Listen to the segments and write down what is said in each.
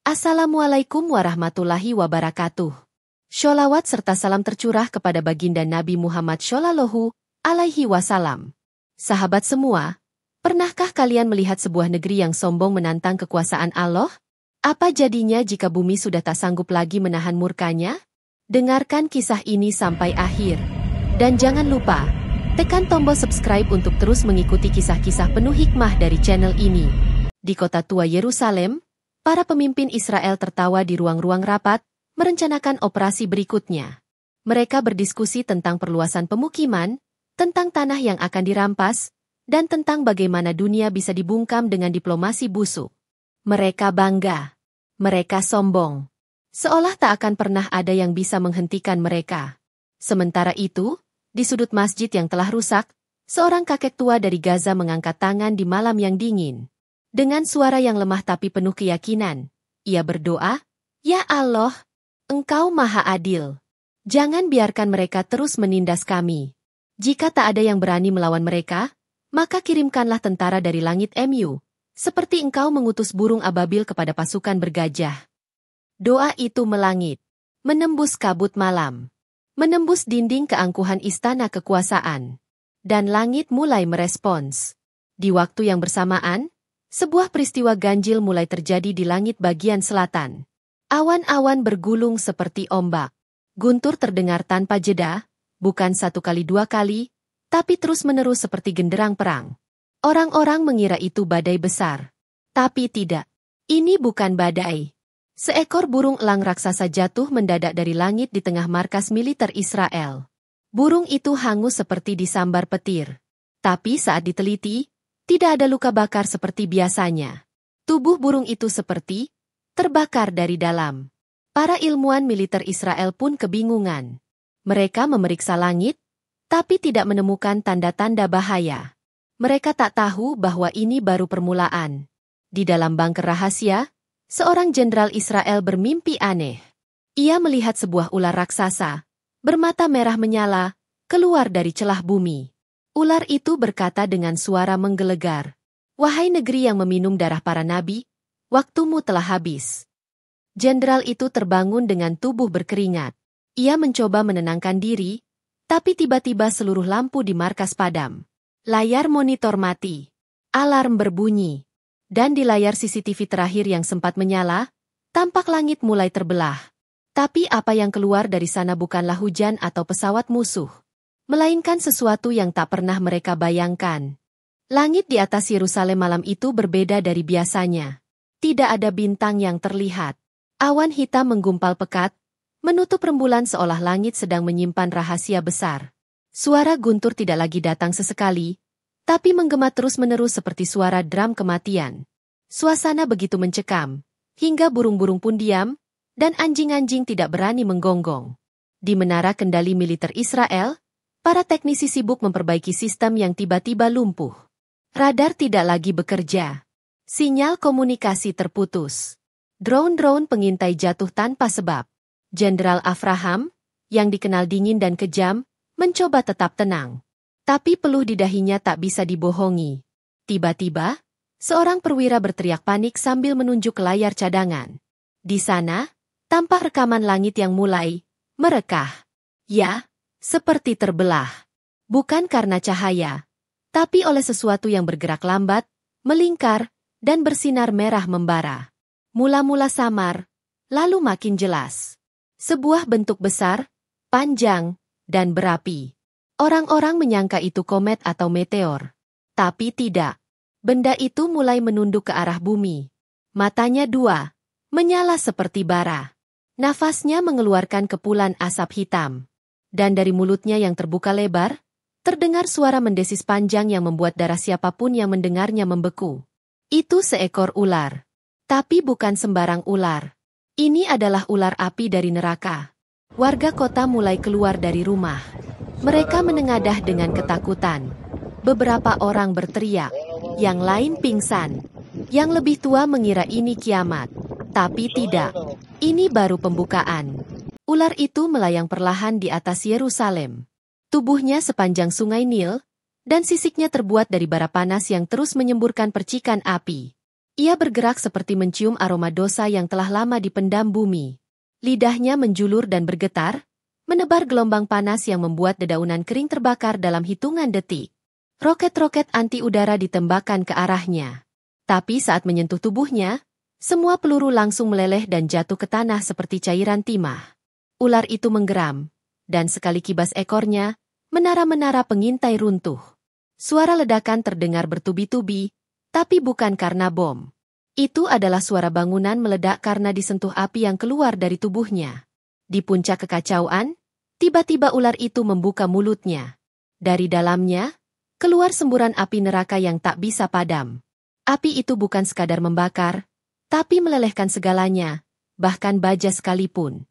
Assalamualaikum warahmatullahi wabarakatuh. Sholawat serta salam tercurah kepada baginda Nabi Muhammad Shallallahu alaihi wasallam. Sahabat semua, pernahkah kalian melihat sebuah negeri yang sombong menantang kekuasaan Allah? Apa jadinya jika bumi sudah tak sanggup lagi menahan murkanya? Dengarkan kisah ini sampai akhir. Dan jangan lupa, tekan tombol subscribe untuk terus mengikuti kisah-kisah penuh hikmah dari channel ini. Di kota tua Yerusalem, para pemimpin Israel tertawa di ruang-ruang rapat, merencanakan operasi berikutnya. Mereka berdiskusi tentang perluasan pemukiman, tentang tanah yang akan dirampas, dan tentang bagaimana dunia bisa dibungkam dengan diplomasi busuk. Mereka bangga. Mereka sombong. Seolah tak akan pernah ada yang bisa menghentikan mereka. Sementara itu, di sudut masjid yang telah rusak, seorang kakek tua dari Gaza mengangkat tangan di malam yang dingin. Dengan suara yang lemah tapi penuh keyakinan, ia berdoa, "Ya Allah, Engkau Maha Adil. Jangan biarkan mereka terus menindas kami. Jika tak ada yang berani melawan mereka, maka kirimkanlah tentara dari langit MU, seperti Engkau mengutus burung ababil kepada pasukan bergajah." Doa itu melangit, menembus kabut malam, menembus dinding keangkuhan istana kekuasaan. Dan langit mulai merespons. Di waktu yang bersamaan, sebuah peristiwa ganjil mulai terjadi di langit bagian selatan. Awan-awan bergulung seperti ombak. Guntur terdengar tanpa jeda, bukan satu kali dua kali, tapi terus-menerus seperti genderang perang. Orang-orang mengira itu badai besar. Tapi tidak. Ini bukan badai. Seekor burung elang raksasa jatuh mendadak dari langit di tengah markas militer Israel. Burung itu hangus seperti disambar petir. Tapi saat diteliti, tidak ada luka bakar seperti biasanya. Tubuh burung itu seperti terbakar dari dalam. Para ilmuwan militer Israel pun kebingungan. Mereka memeriksa langit, tapi tidak menemukan tanda-tanda bahaya. Mereka tak tahu bahwa ini baru permulaan. Di dalam bunker rahasia, seorang jenderal Israel bermimpi aneh. Ia melihat sebuah ular raksasa, bermata merah menyala, keluar dari celah bumi. Ular itu berkata dengan suara menggelegar, "Wahai negeri yang meminum darah para nabi, waktumu telah habis." Jenderal itu terbangun dengan tubuh berkeringat. Ia mencoba menenangkan diri, tapi tiba-tiba seluruh lampu di markas padam. Layar monitor mati. Alarm berbunyi. Dan di layar CCTV terakhir yang sempat menyala, tampak langit mulai terbelah. Tapi apa yang keluar dari sana bukanlah hujan atau pesawat musuh, melainkan sesuatu yang tak pernah mereka bayangkan. Langit di atas Yerusalem malam itu berbeda dari biasanya. Tidak ada bintang yang terlihat. Awan hitam menggumpal pekat, menutup rembulan seolah langit sedang menyimpan rahasia besar. Suara guntur tidak lagi datang sesekali, tapi menggema terus-menerus seperti suara drum kematian. Suasana begitu mencekam, hingga burung-burung pun diam, dan anjing-anjing tidak berani menggonggong. Di menara kendali militer Israel, para teknisi sibuk memperbaiki sistem yang tiba-tiba lumpuh. Radar tidak lagi bekerja. Sinyal komunikasi terputus. Drone-drone pengintai jatuh tanpa sebab. Jenderal Avraham, yang dikenal dingin dan kejam, mencoba tetap tenang. Tapi peluh di dahinya tak bisa dibohongi. Tiba-tiba, seorang perwira berteriak panik sambil menunjuk ke layar cadangan. Di sana, tampak rekaman langit yang mulai merekah. Ya, seperti terbelah. Bukan karena cahaya, tapi oleh sesuatu yang bergerak lambat, melingkar, dan bersinar merah membara. Mula-mula samar, lalu makin jelas. Sebuah bentuk besar, panjang, dan berapi. Orang-orang menyangka itu komet atau meteor. Tapi tidak. Benda itu mulai menunduk ke arah bumi. Matanya dua, menyala seperti bara. Nafasnya mengeluarkan kepulan asap hitam. Dan dari mulutnya yang terbuka lebar, terdengar suara mendesis panjang yang membuat darah siapapun yang mendengarnya membeku. Itu seekor ular. Tapi bukan sembarang ular. Ini adalah ular api dari neraka. Warga kota mulai keluar dari rumah. Mereka menengadah dengan ketakutan. Beberapa orang berteriak, yang lain pingsan. Yang lebih tua mengira ini kiamat. Tapi tidak. Ini baru pembukaan. Ular itu melayang perlahan di atas Yerusalem. Tubuhnya sepanjang sungai Nil, dan sisiknya terbuat dari bara panas yang terus menyemburkan percikan api. Ia bergerak seperti mencium aroma dosa yang telah lama dipendam bumi. Lidahnya menjulur dan bergetar, menebar gelombang panas yang membuat dedaunan kering terbakar dalam hitungan detik. Roket-roket anti udara ditembakkan ke arahnya. Tapi saat menyentuh tubuhnya, semua peluru langsung meleleh dan jatuh ke tanah seperti cairan timah. Ular itu menggeram, dan sekali kibas ekornya, menara-menara pengintai runtuh. Suara ledakan terdengar bertubi-tubi, tapi bukan karena bom. Itu adalah suara bangunan meledak karena disentuh api yang keluar dari tubuhnya. Di puncak kekacauan, tiba-tiba ular itu membuka mulutnya. Dari dalamnya, keluar semburan api neraka yang tak bisa padam. Api itu bukan sekadar membakar, tapi melelehkan segalanya, bahkan baja sekalipun.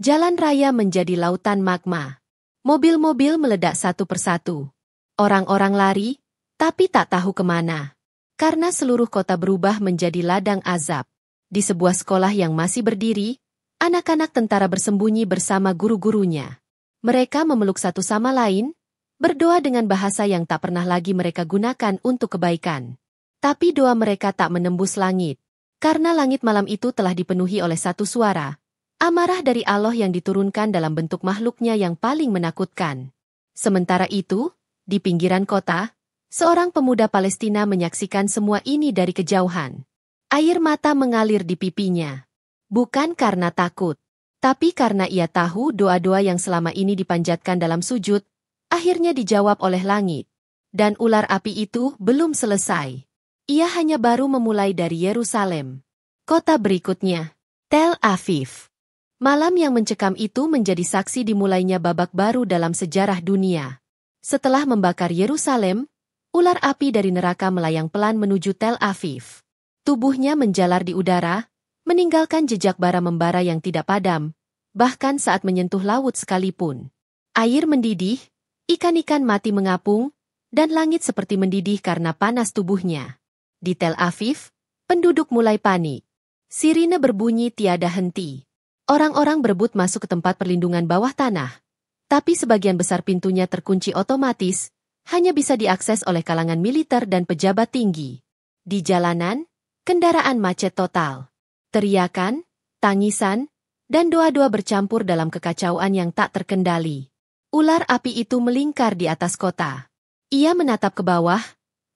Jalan raya menjadi lautan magma. Mobil-mobil meledak satu persatu. Orang-orang lari, tapi tak tahu kemana. Karena seluruh kota berubah menjadi ladang azab. Di sebuah sekolah yang masih berdiri, anak-anak tentara bersembunyi bersama guru-gurunya. Mereka memeluk satu sama lain, berdoa dengan bahasa yang tak pernah lagi mereka gunakan untuk kebaikan. Tapi doa mereka tak menembus langit. Karena langit malam itu telah dipenuhi oleh satu suara, amarah dari Allah yang diturunkan dalam bentuk makhluknya yang paling menakutkan. Sementara itu, di pinggiran kota, seorang pemuda Palestina menyaksikan semua ini dari kejauhan. Air mata mengalir di pipinya. Bukan karena takut, tapi karena ia tahu doa-doa yang selama ini dipanjatkan dalam sujud, akhirnya dijawab oleh langit. Dan ular api itu belum selesai. Ia hanya baru memulai dari Yerusalem. Kota berikutnya, Tel Aviv. Malam yang mencekam itu menjadi saksi dimulainya babak baru dalam sejarah dunia. Setelah membakar Yerusalem, ular api dari neraka melayang pelan menuju Tel Aviv. Tubuhnya menjalar di udara, meninggalkan jejak bara membara yang tidak padam, bahkan saat menyentuh laut sekalipun. Air mendidih, ikan-ikan mati mengapung, dan langit seperti mendidih karena panas tubuhnya. Di Tel Aviv, penduduk mulai panik. Sirine berbunyi tiada henti. Orang-orang berebut masuk ke tempat perlindungan bawah tanah. Tapi sebagian besar pintunya terkunci otomatis, hanya bisa diakses oleh kalangan militer dan pejabat tinggi. Di jalanan, kendaraan macet total. Teriakan, tangisan, dan doa-doa bercampur dalam kekacauan yang tak terkendali. Ular api itu melingkar di atas kota. Ia menatap ke bawah,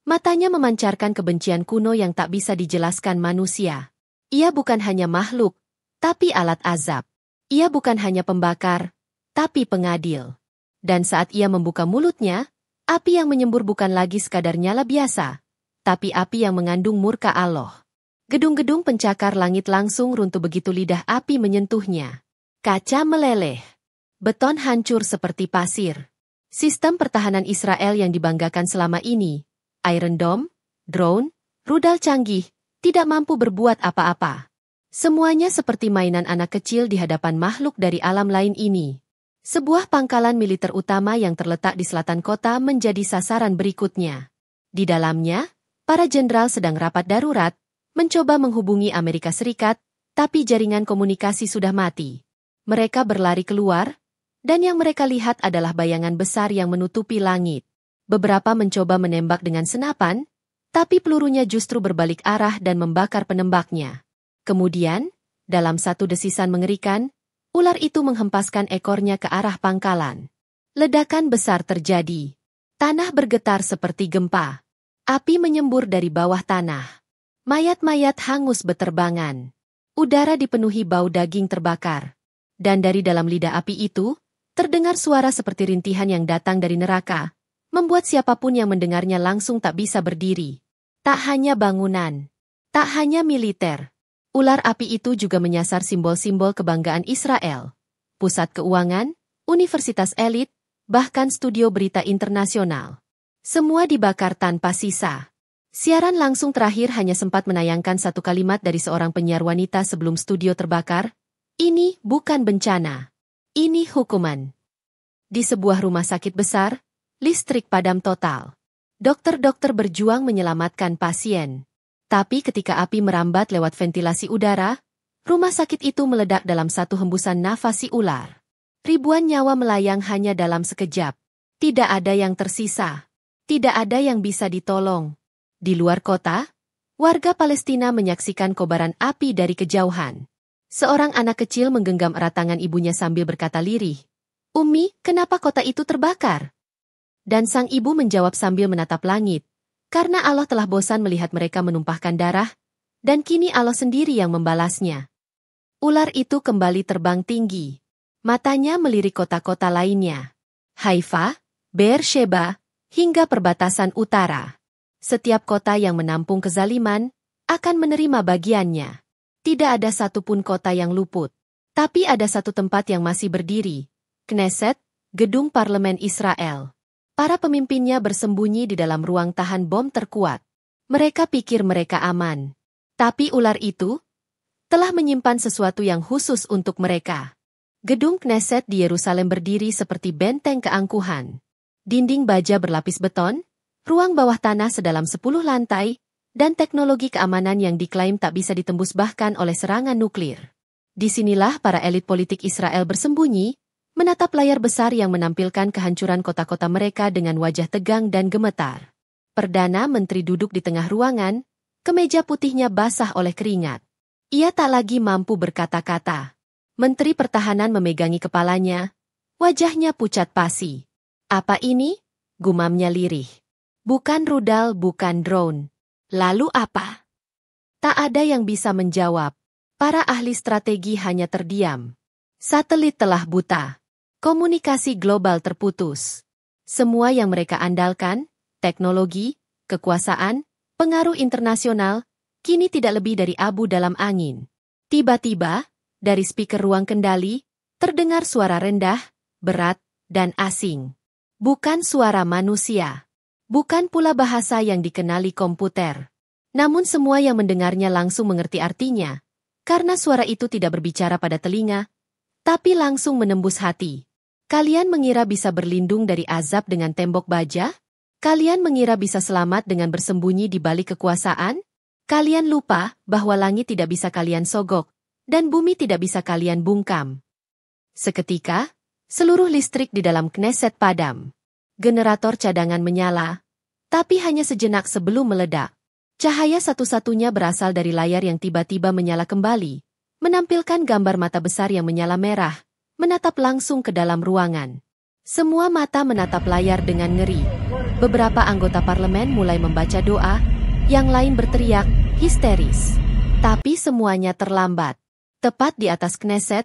matanya memancarkan kebencian kuno yang tak bisa dijelaskan manusia. Ia bukan hanya makhluk, tapi alat azab. Ia bukan hanya pembakar, tapi pengadil. Dan saat ia membuka mulutnya, api yang menyembur bukan lagi sekadar nyala biasa, tapi api yang mengandung murka Allah. Gedung-gedung pencakar langit langsung runtuh begitu lidah api menyentuhnya. Kaca meleleh. Beton hancur seperti pasir. Sistem pertahanan Israel yang dibanggakan selama ini, Iron Dome, drone, rudal canggih, tidak mampu berbuat apa-apa. Semuanya seperti mainan anak kecil di hadapan makhluk dari alam lain ini. Sebuah pangkalan militer utama yang terletak di selatan kota menjadi sasaran berikutnya. Di dalamnya, para jenderal sedang rapat darurat, mencoba menghubungi Amerika Serikat, tapi jaringan komunikasi sudah mati. Mereka berlari keluar, dan yang mereka lihat adalah bayangan besar yang menutupi langit. Beberapa mencoba menembak dengan senapan, tapi pelurunya justru berbalik arah dan membakar penembaknya. Kemudian, dalam satu desisan mengerikan, ular itu menghempaskan ekornya ke arah pangkalan. Ledakan besar terjadi. Tanah bergetar seperti gempa. Api menyembur dari bawah tanah. Mayat-mayat hangus beterbangan. Udara dipenuhi bau daging terbakar. Dan dari dalam lidah api itu, terdengar suara seperti rintihan yang datang dari neraka, membuat siapapun yang mendengarnya langsung tak bisa berdiri. Tak hanya bangunan, tak hanya militer. Ular api itu juga menyasar simbol-simbol kebanggaan Israel. Pusat keuangan, universitas elit, bahkan studio berita internasional. Semua dibakar tanpa sisa. Siaran langsung terakhir hanya sempat menayangkan satu kalimat dari seorang penyiar wanita sebelum studio terbakar. Ini bukan bencana. Ini hukuman. Di sebuah rumah sakit besar, listrik padam total. Dokter-dokter berjuang menyelamatkan pasien. Tapi ketika api merambat lewat ventilasi udara, rumah sakit itu meledak dalam satu hembusan nafas si ular. Ribuan nyawa melayang hanya dalam sekejap. Tidak ada yang tersisa. Tidak ada yang bisa ditolong. Di luar kota, Warga Palestina menyaksikan kobaran api dari kejauhan. Seorang anak kecil menggenggam erat tangan ibunya sambil berkata lirih, "Umi, kenapa kota itu terbakar?" Dan sang ibu menjawab sambil menatap langit, "Karena Allah telah bosan melihat mereka menumpahkan darah, dan kini Allah sendiri yang membalasnya." Ular itu kembali terbang tinggi. Matanya melirik kota-kota lainnya. Haifa, Beersheba, hingga perbatasan utara. Setiap kota yang menampung kezaliman akan menerima bagiannya. Tidak ada satupun kota yang luput. Tapi ada satu tempat yang masih berdiri. Knesset, gedung parlemen Israel. Para pemimpinnya bersembunyi di dalam ruang tahan bom terkuat. Mereka pikir mereka aman. Tapi ular itu telah menyimpan sesuatu yang khusus untuk mereka. Gedung Knesset di Yerusalem berdiri seperti benteng keangkuhan. Dinding baja berlapis beton, ruang bawah tanah sedalam 10 lantai, dan teknologi keamanan yang diklaim tak bisa ditembus bahkan oleh serangan nuklir. Disinilah para elit politik Israel bersembunyi, menatap layar besar yang menampilkan kehancuran kota-kota mereka dengan wajah tegang dan gemetar. Perdana Menteri duduk di tengah ruangan, kemeja putihnya basah oleh keringat. Ia tak lagi mampu berkata-kata. Menteri Pertahanan memegangi kepalanya, wajahnya pucat pasi. "Apa ini?" gumamnya lirih. "Bukan rudal, bukan drone. Lalu apa?" Tak ada yang bisa menjawab. Para ahli strategi hanya terdiam. Satelit telah buta. Komunikasi global terputus. Semua yang mereka andalkan, teknologi, kekuasaan, pengaruh internasional, kini tidak lebih dari abu dalam angin. Tiba-tiba, dari speaker ruang kendali, terdengar suara rendah, berat, dan asing. Bukan suara manusia. Bukan pula bahasa yang dikenali komputer. Namun semua yang mendengarnya langsung mengerti artinya, karena suara itu tidak berbicara pada telinga, tapi langsung menembus hati. Kalian mengira bisa berlindung dari azab dengan tembok baja? Kalian mengira bisa selamat dengan bersembunyi di balik kekuasaan? Kalian lupa bahwa langit tidak bisa kalian sogok, dan bumi tidak bisa kalian bungkam. Seketika, seluruh listrik di dalam Knesset padam. Generator cadangan menyala, tapi hanya sejenak sebelum meledak. Cahaya satu-satunya berasal dari layar yang tiba-tiba menyala kembali, menampilkan gambar mata besar yang menyala merah, menatap langsung ke dalam ruangan. Semua mata menatap layar dengan ngeri. Beberapa anggota parlemen mulai membaca doa, yang lain berteriak, histeris. Tapi semuanya terlambat. Tepat di atas Knesset,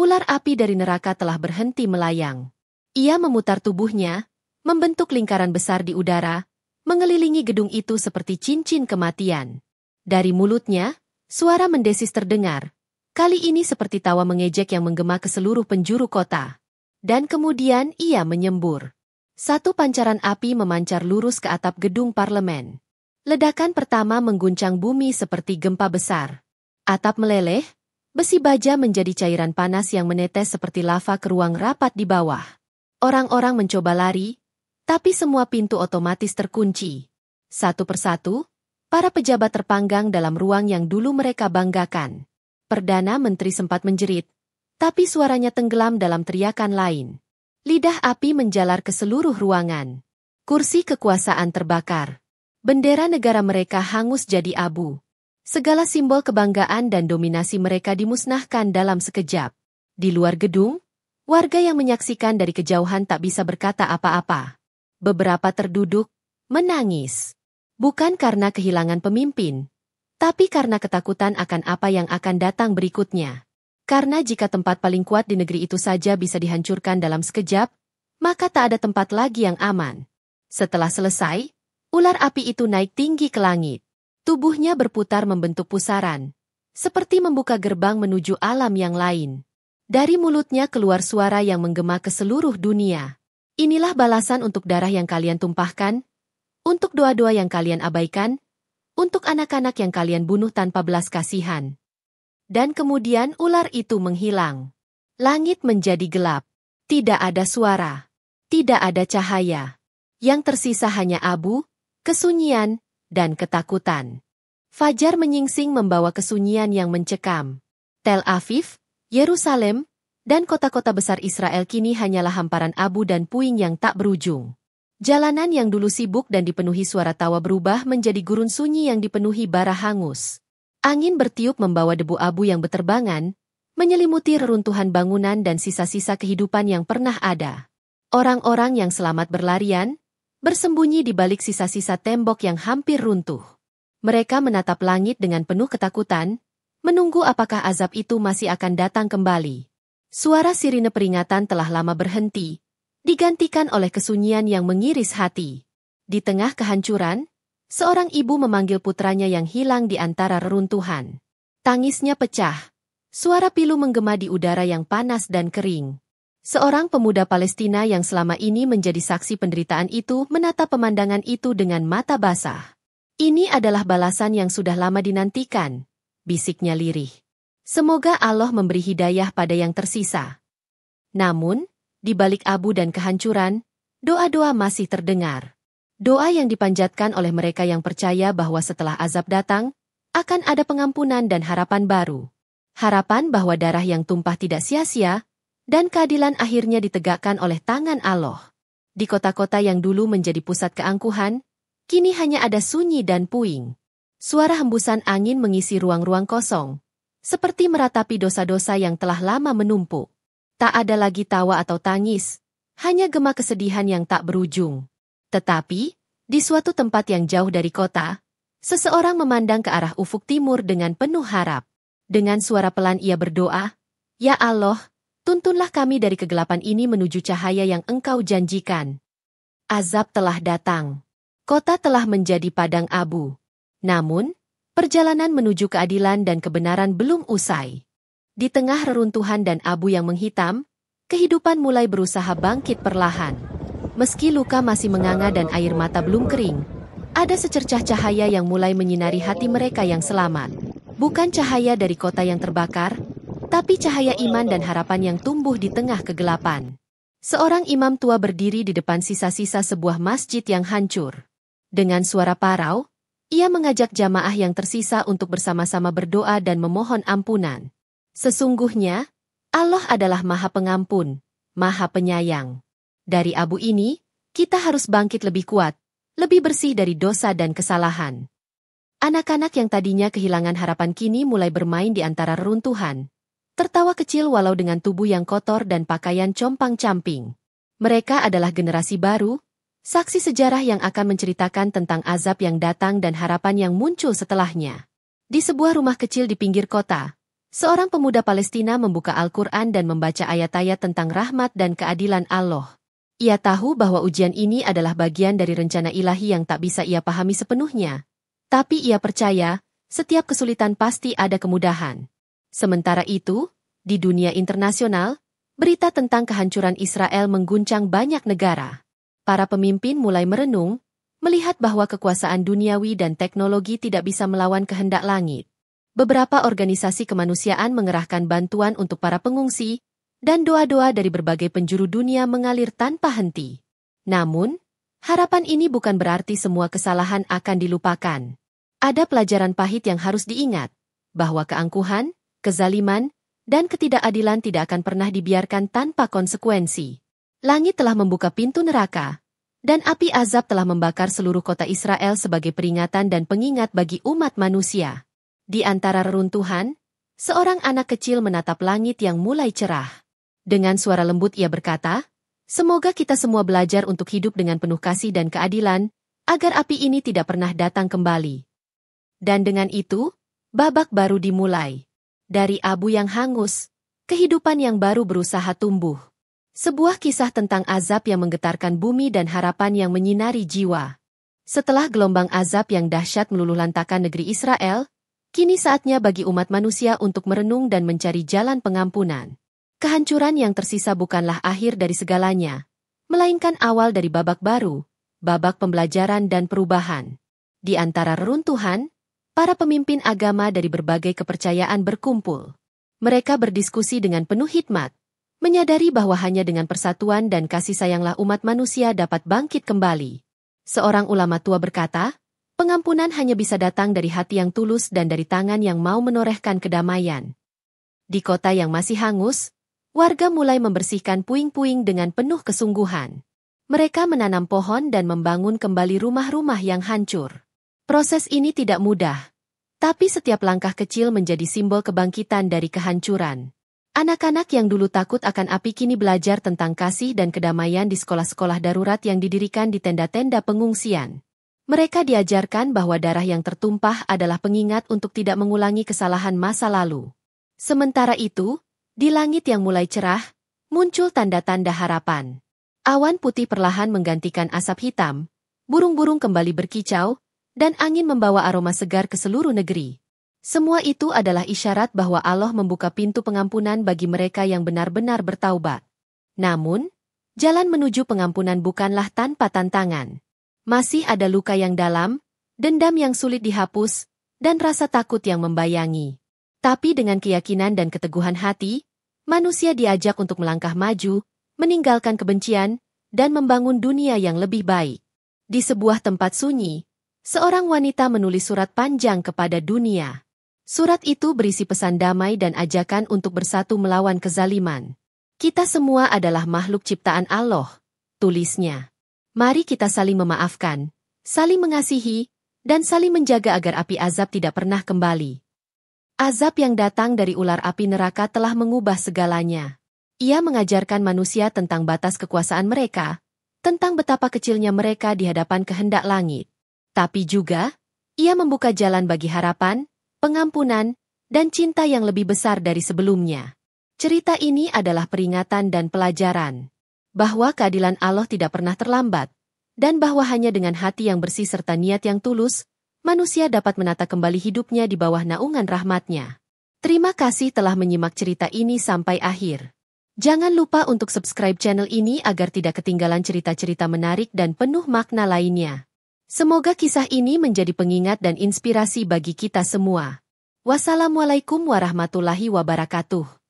ular api dari neraka telah berhenti melayang. Ia memutar tubuhnya, membentuk lingkaran besar di udara, mengelilingi gedung itu seperti cincin kematian. Dari mulutnya, suara mendesis terdengar. Kali ini seperti tawa mengejek yang menggema ke seluruh penjuru kota. Dan kemudian ia menyembur. Satu pancaran api memancar lurus ke atap gedung parlemen. Ledakan pertama mengguncang bumi seperti gempa besar. Atap meleleh, besi baja menjadi cairan panas yang menetes seperti lava ke ruang rapat di bawah. Orang-orang mencoba lari, tapi semua pintu otomatis terkunci. Satu persatu, para pejabat terpanggang dalam ruang yang dulu mereka banggakan. Perdana Menteri sempat menjerit, tapi suaranya tenggelam dalam teriakan lain. Lidah api menjalar ke seluruh ruangan. Kursi kekuasaan terbakar. Bendera negara mereka hangus jadi abu. Segala simbol kebanggaan dan dominasi mereka dimusnahkan dalam sekejap. Di luar gedung, warga yang menyaksikan dari kejauhan tak bisa berkata apa-apa. Beberapa terduduk, menangis. Bukan karena kehilangan pemimpin, tapi karena ketakutan akan apa yang akan datang berikutnya. Karena jika tempat paling kuat di negeri itu saja bisa dihancurkan dalam sekejap, maka tak ada tempat lagi yang aman. Setelah selesai, ular api itu naik tinggi ke langit. Tubuhnya berputar membentuk pusaran, seperti membuka gerbang menuju alam yang lain. Dari mulutnya keluar suara yang menggema ke seluruh dunia. Inilah balasan untuk darah yang kalian tumpahkan, untuk doa-doa yang kalian abaikan, untuk anak-anak yang kalian bunuh tanpa belas kasihan. Dan kemudian ular itu menghilang. Langit menjadi gelap. Tidak ada suara. Tidak ada cahaya. Yang tersisa hanya abu, kesunyian, dan ketakutan. Fajar menyingsing membawa kesunyian yang mencekam. Tel Aviv, Yerusalem, dan kota-kota besar Israel kini hanyalah hamparan abu dan puing yang tak berujung. Jalanan yang dulu sibuk dan dipenuhi suara tawa berubah menjadi gurun sunyi yang dipenuhi bara hangus. Angin bertiup membawa debu abu yang beterbangan, menyelimuti reruntuhan bangunan dan sisa-sisa kehidupan yang pernah ada. Orang-orang yang selamat berlarian, bersembunyi di balik sisa-sisa tembok yang hampir runtuh. Mereka menatap langit dengan penuh ketakutan, menunggu apakah azab itu masih akan datang kembali. Suara sirine peringatan telah lama berhenti, digantikan oleh kesunyian yang mengiris hati. Di tengah kehancuran, seorang ibu memanggil putranya yang hilang di antara reruntuhan. Tangisnya pecah. Suara pilu menggema di udara yang panas dan kering. Seorang pemuda Palestina yang selama ini menjadi saksi penderitaan itu menatap pemandangan itu dengan mata basah. Ini adalah balasan yang sudah lama dinantikan, bisiknya lirih. Semoga Allah memberi hidayah pada yang tersisa. Namun, di balik abu dan kehancuran, doa-doa masih terdengar. Doa yang dipanjatkan oleh mereka yang percaya bahwa setelah azab datang, akan ada pengampunan dan harapan baru. Harapan bahwa darah yang tumpah tidak sia-sia, dan keadilan akhirnya ditegakkan oleh tangan Allah. Di kota-kota yang dulu menjadi pusat keangkuhan, kini hanya ada sunyi dan puing. Suara hembusan angin mengisi ruang-ruang kosong, seperti meratapi dosa-dosa yang telah lama menumpuk. Tak ada lagi tawa atau tangis, hanya gema kesedihan yang tak berujung. Tetapi, di suatu tempat yang jauh dari kota, seseorang memandang ke arah ufuk timur dengan penuh harap. Dengan suara pelan ia berdoa, "Ya Allah, tuntunlah kami dari kegelapan ini menuju cahaya yang Engkau janjikan." Azab telah datang. Kota telah menjadi padang abu. Namun, perjalanan menuju keadilan dan kebenaran belum usai. Di tengah reruntuhan dan abu yang menghitam, kehidupan mulai berusaha bangkit perlahan. Meski luka masih menganga dan air mata belum kering, ada secercah cahaya yang mulai menyinari hati mereka yang selamat. Bukan cahaya dari kota yang terbakar, tapi cahaya iman dan harapan yang tumbuh di tengah kegelapan. Seorang imam tua berdiri di depan sisa-sisa sebuah masjid yang hancur. Dengan suara parau, ia mengajak jamaah yang tersisa untuk bersama-sama berdoa dan memohon ampunan. Sesungguhnya, Allah adalah Maha Pengampun, Maha Penyayang. Dari abu ini, kita harus bangkit lebih kuat, lebih bersih dari dosa dan kesalahan. Anak-anak yang tadinya kehilangan harapan kini mulai bermain di antara reruntuhan, tertawa kecil walau dengan tubuh yang kotor dan pakaian compang-camping. Mereka adalah generasi baru, saksi sejarah yang akan menceritakan tentang azab yang datang dan harapan yang muncul setelahnya. Di sebuah rumah kecil di pinggir kota, seorang pemuda Palestina membuka Al-Quran dan membaca ayat-ayat tentang rahmat dan keadilan Allah. Ia tahu bahwa ujian ini adalah bagian dari rencana ilahi yang tak bisa ia pahami sepenuhnya. Tapi ia percaya, setiap kesulitan pasti ada kemudahan. Sementara itu, di dunia internasional, berita tentang kehancuran Israel mengguncang banyak negara. Para pemimpin mulai merenung, melihat bahwa kekuasaan duniawi dan teknologi tidak bisa melawan kehendak langit. Beberapa organisasi kemanusiaan mengerahkan bantuan untuk para pengungsi, dan doa-doa dari berbagai penjuru dunia mengalir tanpa henti. Namun, harapan ini bukan berarti semua kesalahan akan dilupakan. Ada pelajaran pahit yang harus diingat, bahwa keangkuhan, kezaliman, dan ketidakadilan tidak akan pernah dibiarkan tanpa konsekuensi. Langit telah membuka pintu neraka, dan api azab telah membakar seluruh kota Israel sebagai peringatan dan pengingat bagi umat manusia. Di antara reruntuhan, seorang anak kecil menatap langit yang mulai cerah. Dengan suara lembut ia berkata, "Semoga kita semua belajar untuk hidup dengan penuh kasih dan keadilan, agar api ini tidak pernah datang kembali." Dan dengan itu, babak baru dimulai. Dari abu yang hangus, kehidupan yang baru berusaha tumbuh. Sebuah kisah tentang azab yang menggetarkan bumi dan harapan yang menyinari jiwa. Setelah gelombang azab yang dahsyat meluluhlantakkan negeri Israel, kini saatnya bagi umat manusia untuk merenung dan mencari jalan pengampunan. Kehancuran yang tersisa bukanlah akhir dari segalanya, melainkan awal dari babak baru, babak pembelajaran dan perubahan. Di antara reruntuhan, para pemimpin agama dari berbagai kepercayaan berkumpul. Mereka berdiskusi dengan penuh hikmat, menyadari bahwa hanya dengan persatuan dan kasih sayanglah umat manusia dapat bangkit kembali. Seorang ulama tua berkata, pengampunan hanya bisa datang dari hati yang tulus dan dari tangan yang mau menorehkan kedamaian. Di kota yang masih hangus, warga mulai membersihkan puing-puing dengan penuh kesungguhan. Mereka menanam pohon dan membangun kembali rumah-rumah yang hancur. Proses ini tidak mudah, tapi setiap langkah kecil menjadi simbol kebangkitan dari kehancuran. Anak-anak yang dulu takut akan api kini belajar tentang kasih dan kedamaian di sekolah-sekolah darurat yang didirikan di tenda-tenda pengungsian. Mereka diajarkan bahwa darah yang tertumpah adalah pengingat untuk tidak mengulangi kesalahan masa lalu. Sementara itu, di langit yang mulai cerah, muncul tanda-tanda harapan. Awan putih perlahan menggantikan asap hitam, burung-burung kembali berkicau, dan angin membawa aroma segar ke seluruh negeri. Semua itu adalah isyarat bahwa Allah membuka pintu pengampunan bagi mereka yang benar-benar bertaubat. Namun, jalan menuju pengampunan bukanlah tanpa tantangan. Masih ada luka yang dalam, dendam yang sulit dihapus, dan rasa takut yang membayangi. Tapi dengan keyakinan dan keteguhan hati, manusia diajak untuk melangkah maju, meninggalkan kebencian, dan membangun dunia yang lebih baik. Di sebuah tempat sunyi, seorang wanita menulis surat panjang kepada dunia. Surat itu berisi pesan damai dan ajakan untuk bersatu melawan kezaliman. Kita semua adalah makhluk ciptaan Allah, tulisnya. Mari kita saling memaafkan, saling mengasihi, dan saling menjaga agar api azab tidak pernah kembali. Azab yang datang dari ular api neraka telah mengubah segalanya. Ia mengajarkan manusia tentang batas kekuasaan mereka, tentang betapa kecilnya mereka di hadapan kehendak langit. Tapi juga, ia membuka jalan bagi harapan, pengampunan, dan cinta yang lebih besar dari sebelumnya. Cerita ini adalah peringatan dan pelajaran bahwa keadilan Allah tidak pernah terlambat, dan bahwa hanya dengan hati yang bersih serta niat yang tulus, manusia dapat menata kembali hidupnya di bawah naungan rahmat-Nya. Terima kasih telah menyimak cerita ini sampai akhir. Jangan lupa untuk subscribe channel ini agar tidak ketinggalan cerita-cerita menarik dan penuh makna lainnya. Semoga kisah ini menjadi pengingat dan inspirasi bagi kita semua. Wassalamualaikum warahmatullahi wabarakatuh.